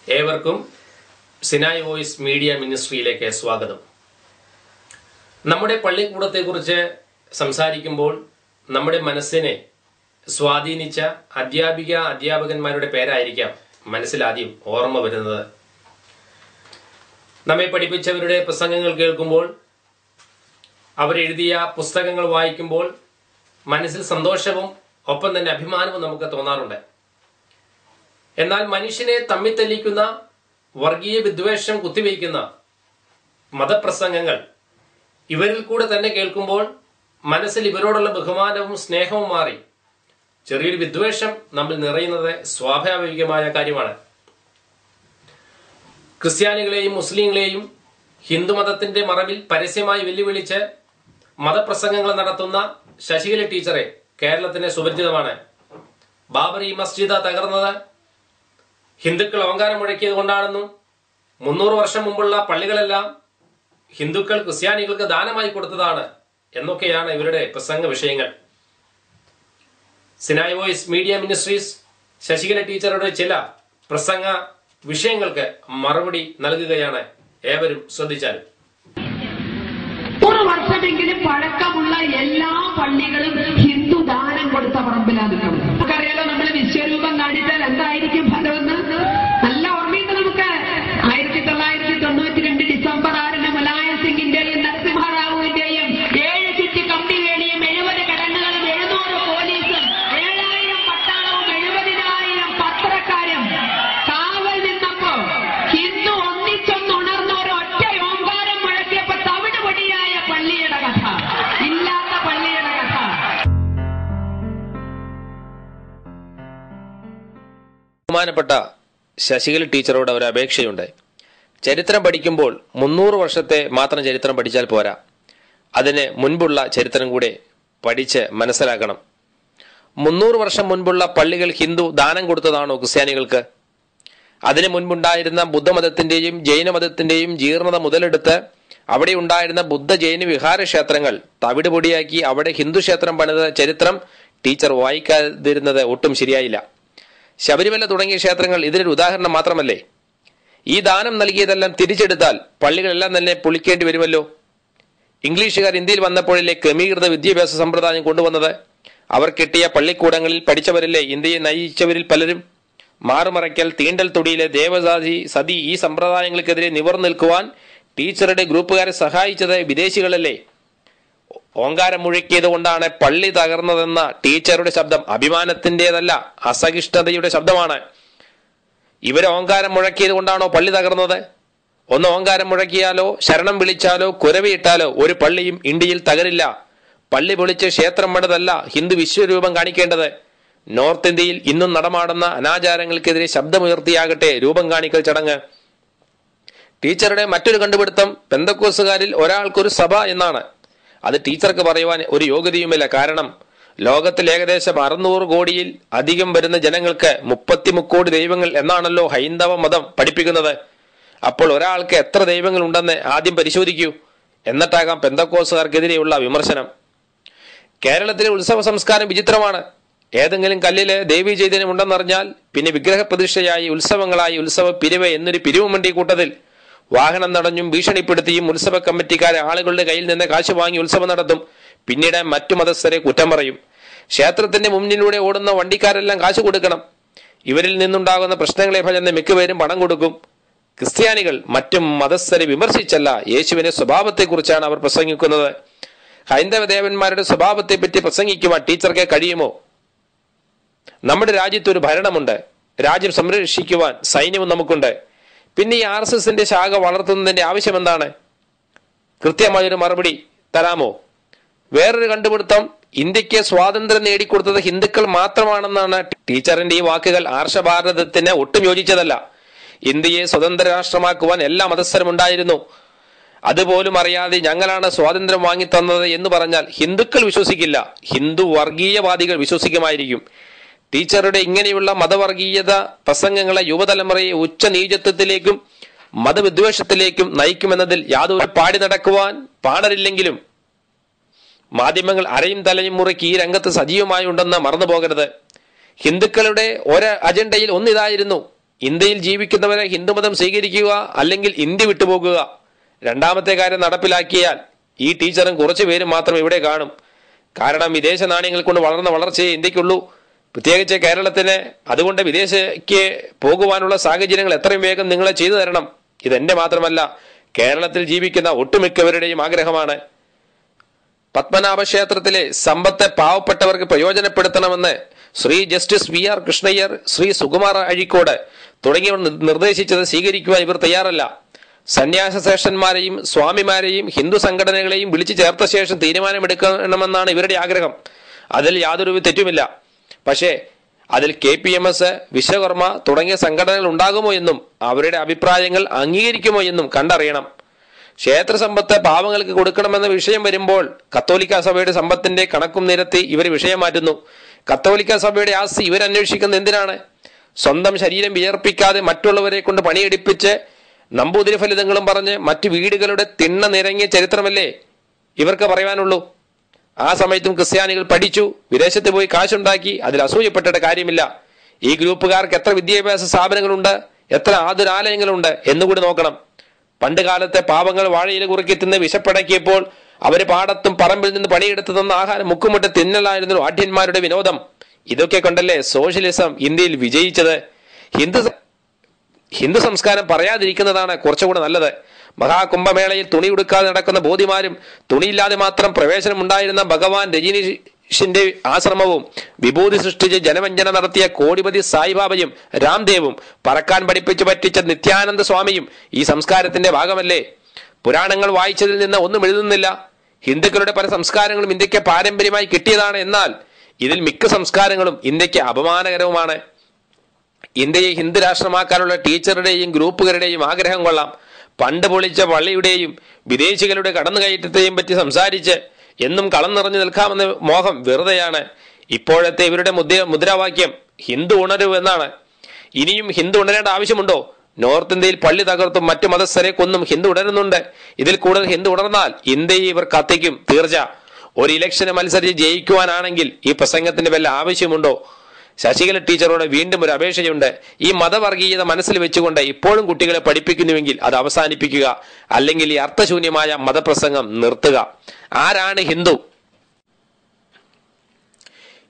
ഏവർക്കും Sinai voice media മിനിസ്ട്രിയിലേക്ക് സ്വാഗതം. നമ്മുടെ പള്ളിക്കൂടത്തെക്കുറിച്ച് സംസാരിക്കുമ്പോൾ നമ്മുടെ മനസ്സിനെ സ്വാധീനിച്ച അധ്യാപകന്മാരുടെ പേരായിരിക്കാം മനസ്സിലാദ്യം ഓർമ്മ വരുന്നത്. നമ്മെ പഠിപ്പിച്ചവരുടെ പ്രസംഗങ്ങൾ കേൾക്കുമ്പോൾ, അവരെഴുതിയ പുസ്തകങ്ങൾ വായിക്കുമ്പോൾ മനസ്സിൽ സന്തോഷവും ഒപ്പം തന്നെ അഭിമാനവും നമുക്ക് തോന്നാറുണ്ട്. എന്നാൽ മനുഷ്യനെ തമ്മിത്തല്ലിക്കുന്ന, വർഗീയ വിദ്വേഷം കുത്തിവയ്ക്കുന്ന മതപ്രസംഗങ്ങൾ ഇവരിൽ കൂടെ തന്നെ കേൾക്കുമ്പോൾ മനസ്സിൽ ഇവരോടുള്ള ബഹുമാനവും സ്നേഹവും മാറി ചെറിയൊരു വിദ്വേഷം നമ്മൾ നിറയുന്നത് സ്വാഭാവികമായ കാര്യമാണ്. ക്രിസ്ത്യാനികളെയും മുസ്ലിങ്ങളെയും ഹിന്ദുമതത്തിന്റെ മറവിൽ പരസ്യമായി വെല്ലുവിളിച്ച് മതപ്രസംഗങ്ങൾ നടത്തുന്ന ശശികല ടീച്ചറെ കേരളത്തിന് സുപരിചിതമാണ്. ബാബറി മസ്ജിദ് തകർന്നത് ഹിന്ദുക്കൾ ഓങ്കാരം മുഴക്കിയത് കൊണ്ടാണെന്നും 300 വർഷം മുമ്പുള്ള പള്ളികളെല്ലാം ഹിന്ദുക്കൾ ക്രിസ്ത്യാനികൾക്ക് ദാനമായി കൊടുത്തതാണ് എന്നൊക്കെയാണ് ഇവരുടെ പ്രസംഗ വിഷയങ്ങൾ. Sinai voice media ministries Sasikala ടീച്ചറുടെ ചില പ്രസംഗ വിഷയങ്ങൾക്ക് മറുപടി നൽകുകയാണ്. ഏവരും ശ്രദ്ധിച്ചാലും. ഒരു വർഷമെങ്കിലും പഴക്കമുള്ള എല്ലാ പള്ളികളും ഹിന്ദു ദാനം കൊടുത്ത പറമ്പിലാണ്. നമുക്കറിയാലോ, നമ്മൾ വിശ്വരൂപം കാണിച്ചാൽ എന്തായിരിക്കും ഫലമെന്ന് നല്ല ഓർമ്മയുണ്ട് നമുക്ക്. 1992 ഡിസംബർ 6 മുലായം സിംഗിന്റെയും നരസിംഹറാവുവിന്റെയും 7 ചുറ്റ് കമ്പിവേണിയും 70 കടന്നുകളും 700 പോലീസും 7000 പട്ടാളവും 70,000 പത്രക്കാരും കാവൽ നിന്നപ്പോ ഹിന്ദു ഒന്നിച്ചൊന്നുണർന്ന ഒരൊറ്റ ഓങ്കാരം മുഴക്കിയപ്പോ തവിട് പൊടിയായ പള്ളിയുടെ കഥ, ഇല്ലാത്ത പള്ളിയുടെ കഥ. ബഹുമാനപ്പെട്ട ശശികല ടീച്ചറോട് ഒരു അപേക്ഷയുണ്ട്. ചരിത്രം പഠിക്കുമ്പോൾ 300 വർഷത്തെ മാത്രം ചരിത്രം പഠിച്ചാൽ പോരാ, അതിന് മുൻപുള്ള ചരിത്രം കൂടെ പഠിച്ച് മനസ്സിലാക്കണം. 300 വർഷം മുൻപുള്ള പള്ളികൾ ഹിന്ദു ദാനം കൊടുത്തതാണോ ക്രിസ്ത്യാനികൾക്ക്? അതിനു മുൻപുണ്ടായിരുന്ന ബുദ്ധമതത്തിന്റെയും ജൈനമതത്തിന്റെയും ജീർണത മുതലെടുത്ത് അവിടെ ഉണ്ടായിരുന്ന ബുദ്ധ ജൈന വിഹാര ക്ഷേത്രങ്ങൾ തവിട് പൊടിയാക്കി അവിടെ ഹിന്ദു ക്ഷേത്രം പണിത ചരിത്രം ടീച്ചർ വായിക്കാതിരുന്നത് ഒട്ടും ശരിയായില്ല. ശബരിമല തുടങ്ങിയ ക്ഷേത്രങ്ങൾ ഇതിനൊരു ഉദാഹരണം മാത്രമല്ലേ? ഈ ദാനം നൽകിയതെല്ലാം തിരിച്ചെടുത്താൽ പള്ളികളെല്ലാം തന്നെ പൊളിക്കേണ്ടി വരുമല്ലോ. ഇംഗ്ലീഷുകാർ ഇന്ത്യയിൽ വന്നപ്പോഴല്ലേ ക്രമീകൃത വിദ്യാഭ്യാസ സമ്പ്രദായം കൊണ്ടുവന്നത്? അവർ കെട്ടിയ പള്ളിക്കൂടങ്ങളിൽ പഠിച്ചവരല്ലേ ഇന്ത്യയെ നയിച്ചവരിൽ പലരും. മാറുമറയ്ക്കൽ, തീണ്ടൽ തൊടിയിലെ ദേവദാസി, സതി ഈ സമ്പ്രദായങ്ങൾക്കെതിരെ നിവർന്നു നിൽക്കുവാൻ ടീച്ചറുടെ ഗ്രൂപ്പുകാരെ സഹായിച്ചത് വിദേശികളല്ലേ? ഓങ്കാരം മുഴക്കിയത് കൊണ്ടാണ് പള്ളി തകർന്നതെന്ന ടീച്ചറുടെ ശബ്ദം അഭിമാനത്തിൻ്റെതല്ല, അസഹിഷ്ണുതയുടെ ശബ്ദമാണ്. ഇവരെ ഓങ്കാരം മുഴക്കിയത് കൊണ്ടാണോ പള്ളി തകർന്നത്? ഒന്ന് ഓങ്കാരം മുഴക്കിയാലോ ശരണം വിളിച്ചാലോ കുരവിയിട്ടാലോ ഒരു പള്ളിയും ഇന്ത്യയിൽ തകരില്ല. പള്ളി പൊളിച്ച് ക്ഷേത്രം പണിതല്ല ഹിന്ദു വിശ്വരൂപം കാണിക്കേണ്ടത്. നോർത്ത് ഇന്ത്യയിൽ ഇന്നും നടമാടുന്ന അനാചാരങ്ങൾക്കെതിരെ ശബ്ദമുയർത്തിയാകട്ടെ രൂപം കാണിക്കൽ ചടങ്ങ്. ടീച്ചറുടെ മറ്റൊരു കണ്ടുപിടുത്തം പെന്തക്കോസ്തുകാരിൽ ഒരാൾക്കൊരു സഭ എന്നാണ്. അത് ടീച്ചർക്ക് പറയുവാൻ ഒരു യോഗ്യതയുമില്ല. കാരണം ലോകത്തിൽ ഏകദേശം 600 കോടിയിൽ അധികം വരുന്ന ജനങ്ങൾക്ക് 33 കോടി ദൈവങ്ങൾ എന്നാണല്ലോ ഹൈന്ദവ മതം പഠിപ്പിക്കുന്നത്. അപ്പോൾ ഒരാൾക്ക് എത്ര ദൈവങ്ങൾ ഉണ്ടെന്ന് ആദ്യം പരിശോധിക്കൂ. എന്നിട്ടാകാം പെന്തക്കോസ്തുകാർക്കെതിരെയുള്ള വിമർശനം. കേരളത്തിലെ ഉത്സവ സംസ്കാരം വിചിത്രമാണ്. ഏതെങ്കിലും കല്ലില് ദേവീ ചൈതന്യം ഉണ്ടെന്നറിഞ്ഞാൽ പിന്നെ വിഗ്രഹപ്രതിഷ്ഠയായി ഉത്സവങ്ങളായി ഉത്സവ പിരിവ് എന്നൊരു പിരിവുമണ്ടി കൂട്ടത്തിൽ വാഹനം തടഞ്ഞും ഭീഷണിപ്പെടുത്തിയും ഉത്സവ കമ്മിറ്റിക്കാരെ ആളുകളുടെ കയ്യിൽ നിന്ന് കാശ് വാങ്ങി ഉത്സവം നടത്തും. പിന്നീട് മറ്റു മതസ്ഥരെ കുറ്റം പറയും. ക്ഷേത്രത്തിന്റെ മുന്നിലൂടെ ഓടുന്ന വണ്ടിക്കാരെല്ലാം കാശ് കൊടുക്കണം. ഇവരിൽ നിന്നുണ്ടാകുന്ന പ്രശ്നങ്ങളെ ഭജന്ന് മിക്കവരും പണം കൊടുക്കും. ക്രിസ്ത്യാനികൾ മറ്റു മതസ്ഥരെ വിമർശിച്ചല്ല, യേശുവിന്റെ സ്വഭാവത്തെക്കുറിച്ചാണ് അവർ പ്രസംഗിക്കുന്നത്. ഹൈന്ദവ ദേവന്മാരുടെ സ്വഭാവത്തെപ്പറ്റി പ്രസംഗിക്കുവാൻ ടീച്ചർക്ക് കഴിയുമോ? നമ്മുടെ രാജ്യത്ത് ഒരു ഭരണമുണ്ട്, രാജ്യം സംരക്ഷിക്കുവാൻ സൈന്യവും നമുക്കുണ്ട്. പിന്നെ ഈ RSSന്റെ ശാഖ വളർത്തുന്നതിന്റെ ആവശ്യം എന്താണ്? കൃത്യമായൊരു മറുപടി തരാമോ? വേറൊരു കണ്ടുപിടുത്തം, ഇന്ത്യക്ക് സ്വാതന്ത്ര്യം നേടിക്കൊടുത്തത് ഹിന്ദുക്കൾ മാത്രമാണെന്നാണ്. ടീച്ചറിന്റെ ഈ വാക്കുകൾ ആർഷഭാരതത്തിന് ഒട്ടും യോജിച്ചതല്ല. ഇന്ത്യയെ സ്വതന്ത്ര രാഷ്ട്രമാക്കുവാൻ എല്ലാ മതസ്ഥരും ഉണ്ടായിരുന്നു. അതുപോലും അറിയാതെ ഞങ്ങളാണ് സ്വാതന്ത്ര്യം വാങ്ങിത്തന്നത് എന്ന് പറഞ്ഞാൽ ഹിന്ദുക്കൾ വിശ്വസിക്കില്ല, ഹിന്ദു വർഗീയവാദികൾ വിശ്വസിക്കുമായിരിക്കും. ടീച്ചറുടെ ഇങ്ങനെയുള്ള മതവർഗീയത പ്രസംഗങ്ങളെ യുവതലമുറയെ ഉച്ചനീചത്വത്തിലേക്കും മതവിദ്വേഷത്തിലേക്കും നയിക്കുമെന്നതിൽ യാതൊരു പാടി നടക്കുവാൻ പാടരില്ലെങ്കിലും മാധ്യമങ്ങൾ അരയും തലയും മുറുക്കി ഈ രംഗത്ത് സജീവമായി ഉണ്ടെന്ന് മറന്നു പോകരുത്. ഹിന്ദുക്കളുടെ ഒരു അജണ്ടയിൽ ഒന്നിതായിരുന്നു, ഇന്ത്യയിൽ ജീവിക്കുന്നവരെ ഹിന്ദുമതം സ്വീകരിക്കുക, അല്ലെങ്കിൽ ഇന്ത്യ വിട്ടുപോകുക. രണ്ടാമത്തെ കാര്യം നടപ്പിലാക്കിയാൽ ഈ ടീച്ചറും കുറച്ചു പേരും മാത്രം ഇവിടെ കാണും. കാരണം വിദേശ നാണ്യങ്ങൾ കൊണ്ട് വളർന്ന വളർച്ചയെ ഇന്ത്യക്കുള്ളൂ, പ്രത്യേകിച്ച് കേരളത്തിന്. അതുകൊണ്ട് വിദേശയ്ക്ക് പോകുവാനുള്ള സാഹചര്യങ്ങൾ എത്രയും വേഗം നിങ്ങളെ ചെയ്തു തരണം. ഇതെന്റെ മാത്രമല്ല, കേരളത്തിൽ ജീവിക്കുന്ന ഒട്ടുമിക്കവരുടെയും ആഗ്രഹമാണ്. പത്മനാഭ ക്ഷേത്രത്തിലെ സമ്പത്ത് പാവപ്പെട്ടവർക്ക് പ്രയോജനപ്പെടുത്തണമെന്ന് ശ്രീ ജസ്റ്റിസ് വി.ആർ. കൃഷ്ണയ്യർ, ശ്രീ സുകുമാർ അഴീക്കോട് തുടങ്ങിയവർ നിർദ്ദേശിച്ചത് സ്വീകരിക്കുവാൻ ഇവർ തയ്യാറല്ല. സന്യാസ ശ്രേഷ്ഠന്മാരെയും സ്വാമിമാരെയും ഹിന്ദു സംഘടനകളെയും വിളിച്ചു ചേർത്ത ശേഷം തീരുമാനമെടുക്കണമെന്നാണ് ഇവരുടെ ആഗ്രഹം. അതിൽ യാതൊരു തെറ്റുമില്ല. പക്ഷേ അതിൽ KPMS, വിശ്വകർമ്മ തുടങ്ങിയ സംഘടനകൾ ഉണ്ടാകുമോ എന്നും അവരുടെ അഭിപ്രായങ്ങൾ അംഗീകരിക്കുമോ എന്നും കണ്ടറിയണം. ക്ഷേത്ര സമ്പത്ത് പാവങ്ങൾക്ക് കൊടുക്കണമെന്ന വിഷയം വരുമ്പോൾ കത്തോലിക്ക സഭയുടെ സമ്പത്തിന്റെ കണക്കും നിരത്തി ഇവർ വിഷയം മാറ്റുന്നു. കത്തോലിക്ക സഭയുടെ ആസ്തി ഇവരന്വേഷിക്കുന്നത് എന്തിനാണ്? സ്വന്തം ശരീരം വിയർപ്പിക്കാതെ മറ്റുള്ളവരെ കൊണ്ട് പണിയെടുപ്പിച്ച് നമ്പൂതിരി ഫലിതങ്ങളും പറഞ്ഞ് മറ്റു വീടുകളുടെ തിണ്ണ നിരങ്ങിയ ചരിത്രമല്ലേ ഇവർക്ക് പറയാനുള്ളൂ. ആ സമയത്തും ക്രിസ്ത്യാനികൾ പഠിച്ചു, വിദേശത്ത് പോയി കാശുണ്ടാക്കി. അതിൽ അസൂയപ്പെട്ടിട്ട് കാര്യമില്ല. ഈ ഗ്രൂപ്പുകാർക്ക് എത്ര വിദ്യാഭ്യാസ സ്ഥാപനങ്ങളുണ്ട്, എത്ര ആതുരാലയങ്ങളുണ്ട് എന്നുകൂടി നോക്കണം. പണ്ട് കാലത്തെ പാവങ്ങൾ വാഴയില കുറുക്കി തിന്ന് വിശപ്പടക്കിയപ്പോൾ അവര് പാടത്തും പറമ്പിൽ നിന്ന് പണിയെടുത്ത് തന്ന ആഹാരം മുക്കുമുട്ട് തിന്നലായിരുന്നു ആഢ്യന്മാരുടെ വിനോദം. ഇതൊക്കെ കൊണ്ടല്ലേ സോഷ്യലിസം ഇന്ത്യയിൽ വിജയിച്ചത്. ഹിന്ദു സംസ്കാരം പറയാതിരിക്കുന്നതാണ് കുറച്ചുകൂടെ നല്ലത്. മഹാകുംഭമേളയിൽ തുണി ഉടുക്കാതെ നടക്കുന്ന ബോധിമാരും തുണിയില്ലാതെ മാത്രം പ്രവേശനം ഉണ്ടായിരുന്ന ഭഗവാൻ രജനീഷിന്റെ ആശ്രമവും വിഭൂതി സൃഷ്ടിച്ച് ജനവഞ്ചന നടത്തിയ കോടിപതി സായിബാബയും രാംദേവും പറക്കാൻ പഠിപ്പിച്ചു പറ്റിച്ച നിത്യാനന്ദ സ്വാമിയും ഈ സംസ്കാരത്തിന്റെ ഭാഗമല്ലേ? പുരാണങ്ങൾ വായിച്ചതിൽ നിന്ന് ഒന്നും എഴുതുന്നില്ല. ഹിന്ദുക്കളുടെ പല സംസ്കാരങ്ങളും ഇന്ത്യക്ക് പാരമ്പര്യമായി കിട്ടിയതാണ്. എന്നാൽ ഇതിൽ മിക്ക സംസ്കാരങ്ങളും ഇന്ത്യക്ക് അപമാനകരവുമാണ്. ഇന്ത്യയെ ഹിന്ദു രാഷ്ട്രമാക്കാനുള്ള ടീച്ചറുടെയും ഗ്രൂപ്പുകാരുടെയും ആഗ്രഹം കൊള്ളാം. പണ്ട് പൊളിച്ച പള്ളിയുടെയും വിദേശികളുടെ കടന്നുകയറ്റത്തെയും പറ്റി സംസാരിച്ച് എന്നും കളം നിറഞ്ഞു നിൽക്കാമെന്ന മോഹം വെറുതെയാണ്. ഇപ്പോഴത്തെ ഇവരുടെ മുദ്രാവാക്യം ഹിന്ദു ഉണരൂ എന്നാണ്. ഇനിയും ഹിന്ദു ഉണരേണ്ട ആവശ്യമുണ്ടോ? നോർത്ത് ഇന്ത്യയിൽ പള്ളി തകർത്തും മറ്റു മതസ്ഥരെ കൊന്നും ഹിന്ദു ഉണരുന്നുണ്ട്. ഇതിൽ കൂടുതൽ ഹിന്ദു ഉണർന്നാൽ ഇന്ത്യയെ ഇവർ കത്തിക്കും, തീർച്ച. ഒരു ഇലക്ഷന് മത്സരിച്ച് ജയിക്കുവാനാണെങ്കിൽ ഈ പ്രസംഗത്തിന്റെ വല്ല ആവശ്യമുണ്ടോ? ശശികല ടീച്ചറോട് വീണ്ടും ഒരു അപേക്ഷയുണ്ട്. ഈ മതവർഗീയത മനസ്സിൽ വെച്ചുകൊണ്ട് ഇപ്പോഴും കുട്ടികളെ പഠിപ്പിക്കുന്നുവെങ്കിൽ അത് അവസാനിപ്പിക്കുക. അല്ലെങ്കിൽ ഈ അർത്ഥശൂന്യമായ മതപ്രസംഗം നിർത്തുക. ആരാണ് ഹിന്ദു?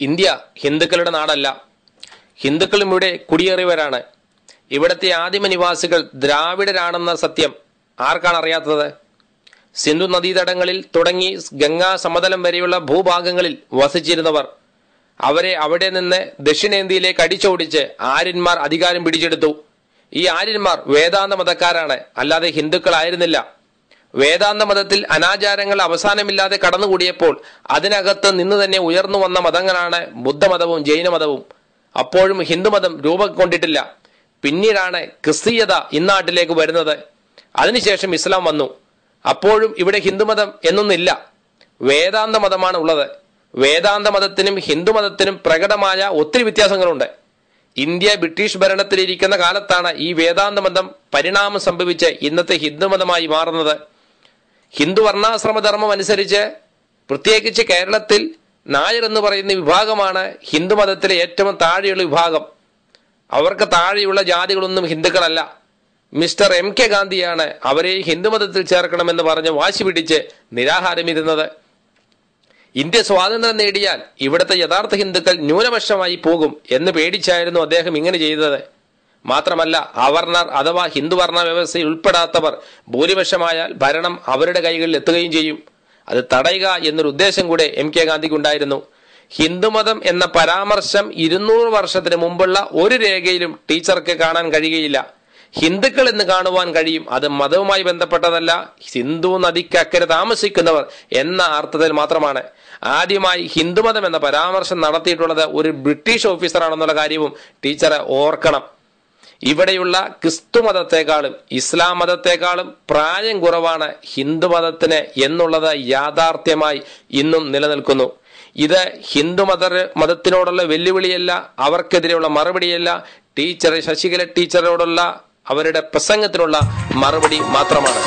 ഇന്ത്യ ഹിന്ദുക്കളുടെ നാടല്ല. ഹിന്ദുക്കളും ഇവിടെ കുടിയേറിയവരാണ്. ഇവിടത്തെ ആദിമ നിവാസികൾ ദ്രാവിഡരാണെന്ന സത്യം ആർക്കാണ് അറിയാത്തത്? സിന്ധു നദീതടങ്ങളിൽ തുടങ്ങി ഗംഗാ സമതലം വരെയുള്ള ഭൂഭാഗങ്ങളിൽ വസിച്ചിരുന്നവർ. അവരെ അവിടെ നിന്ന് ദക്ഷിണേന്ത്യയിലേക്ക് അടിച്ചോടിച്ച് ആര്യന്മാർ അധികാരം പിടിച്ചെടുത്തു. ഈ ആര്യന്മാർ വേദാന്ത മതക്കാരാണ്, അല്ലാതെ ഹിന്ദുക്കളായിരുന്നില്ല. വേദാന്ത മതത്തിൽ അനാചാരങ്ങൾ അവസാനമില്ലാതെ കടന്നുകൂടിയപ്പോൾ അതിനകത്ത് നിന്ന് തന്നെ ഉയർന്നു വന്ന മതങ്ങളാണ് ബുദ്ധമതവും ജൈനമതവും. അപ്പോഴും ഹിന്ദുമതം രൂപം കൊണ്ടിട്ടില്ല. പിന്നീടാണ് ക്രിസ്തീയത ഇന്നാട്ടിലേക്ക് വരുന്നത്. അതിനുശേഷം ഇസ്ലാം വന്നു. അപ്പോഴും ഇവിടെ ഹിന്ദുമതം എന്നൊന്നില്ല, വേദാന്ത മതമാണ് ഉള്ളത്. വേദാന്ത മതത്തിനും ഹിന്ദുമതത്തിനും പ്രകടമായ ഒത്തിരി വ്യത്യാസങ്ങളുണ്ട്. ഇന്ത്യ ബ്രിട്ടീഷ് ഭരണത്തിലിരിക്കുന്ന കാലത്താണ് ഈ വേദാന്ത മതം പരിണാമം സംഭവിച്ച് ഇന്നത്തെ ഹിന്ദുമതമായി മാറുന്നത്. ഹിന്ദു വർണ്ണാശ്രമധർമ്മം അനുസരിച്ച് പ്രത്യേകിച്ച് കേരളത്തിൽ നായർ എന്ന് പറയുന്ന വിഭാഗമാണ് ഹിന്ദുമതത്തിലെ ഏറ്റവും താഴെയുള്ള വിഭാഗം. അവർക്ക് താഴെയുള്ള ജാതികളൊന്നും ഹിന്ദുക്കളല്ല. Mister M.K. ഗാന്ധിയാണ് അവരെ ഹിന്ദുമതത്തിൽ ചേർക്കണമെന്ന് പറഞ്ഞ് വാശി പിടിച്ച് നിരാഹാരമിരുന്നത്. ഇന്ത്യ സ്വാതന്ത്ര്യം നേടിയാൽ ഇവിടുത്തെ യഥാർത്ഥ ഹിന്ദുക്കൾ ന്യൂനപക്ഷമായി പോകും എന്ന് പേടിച്ചായിരുന്നു അദ്ദേഹം ഇങ്ങനെ ചെയ്തത്. മാത്രമല്ല, അവർണർ അഥവാ ഹിന്ദുവർണ്ണ വ്യവസ്ഥയിൽ ഉൾപ്പെടാത്തവർ ഭൂരിപക്ഷമായാൽ ഭരണം അവരുടെ കൈകളിൽ എത്തുകയും ചെയ്യും. അത് തടയുക എന്നൊരു ഉദ്ദേശം കൂടെ M.K. ഗാന്ധിക്ക് ഉണ്ടായിരുന്നു. ഹിന്ദുമതം എന്ന പരാമർശം 200 വർഷത്തിന് മുമ്പുള്ള ഒരു രേഖയിലും ടീച്ചർക്ക് കാണാൻ കഴിയുകയില്ല. ഹിന്ദുക്കൾ എന്ന് കാണുവാൻ കഴിയും. അത് മതവുമായി ബന്ധപ്പെട്ടതല്ല, സിന്ധു നദിക്കക്കരെ താമസിക്കുന്നവർ എന്ന അർത്ഥത്തിൽ മാത്രമാണ്. ആദ്യമായി ഹിന്ദുമതം എന്ന പരാമർശം നടത്തിയിട്ടുള്ളത് ഒരു ബ്രിട്ടീഷ് ഓഫീസറാണെന്നുള്ള കാര്യവും ടീച്ചറെ ഓർക്കണം. ഇവിടെയുള്ള ക്രിസ്തു മതത്തെക്കാളും ഇസ്ലാം മതത്തെക്കാളും പ്രായം കുറവാണ് ഹിന്ദുമതത്തിന് എന്നുള്ളത് യാഥാർത്ഥ്യമായി ഇന്നും നിലനിൽക്കുന്നു. ഇത് മതത്തിനോടുള്ള വെല്ലുവിളിയല്ല, അവർക്കെതിരെയുള്ള മറുപടിയല്ല, ടീച്ചർ ശശികല ടീച്ചറോടുള്ള അവരുടെ പ്രസംഗത്തിനുള്ള മറുപടി മാത്രമാണ്.